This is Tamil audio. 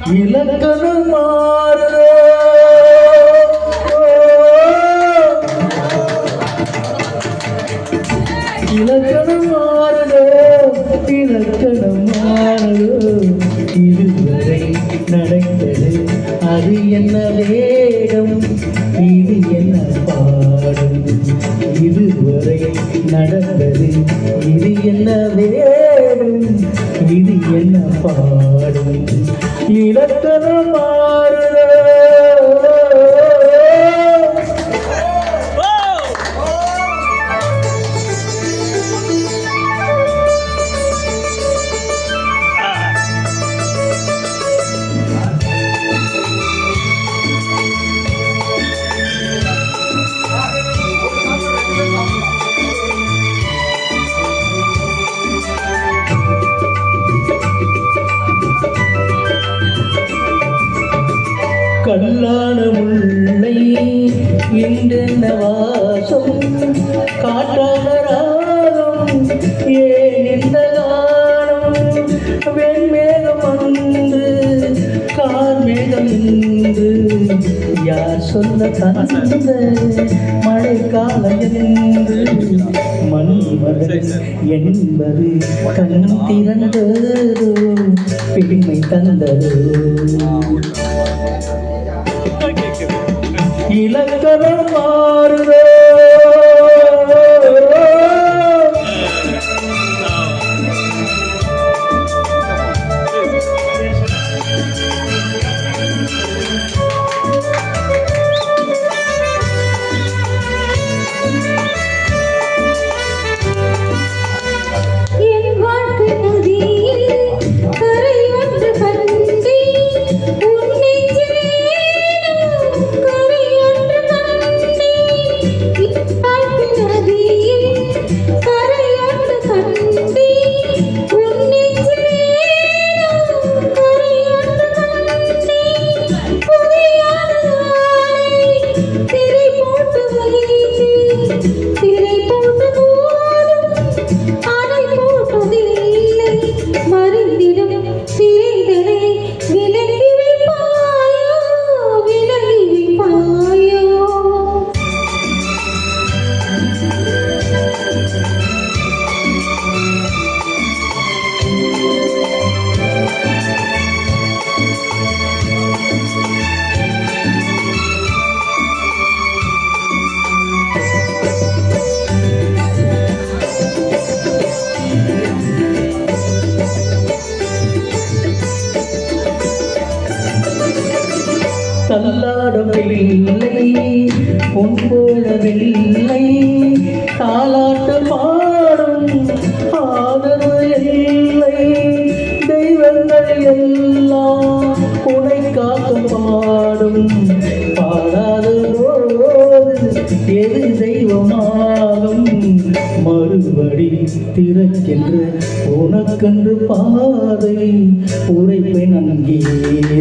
இலக்கணம் மாறுதோ இலக்கணம் மாறுதோ இலக்கணம் மாறுதோ இதுவரை நடந்தது அது என்ன வேடம் இது என்ன பாடம் இதுவரை நடந்தது இது என்ன வேடம் இது என்ன பாடம் இலக்கணம் மாறுதோ கல்லான முல்லை இன்றென்ன வாசம் காட்டான ராகம் ஏன் இந்த காலம் வெண்மேகம் வந்து கார்மேகம் இன்று யார் சொல்ல தந்த மழைக்காலம் என்று மன்மதன் என்பது கண் திறந்ததோ பெருமை தந்ததோ இலக்கணம் மாறுதோ தள்ளாடவில்லை பொன் போடவில்லை தாலாட்ட பாடும் ஆதரவு இல்லை தெய்வங்கள் எல்லாம் உனை காக்க பாடும் பாடாத போது எது தெய்வமாகும் மறுபடி திறக்கின்ற உனக்கென்று பாதை உரைப்பை நங்கீதை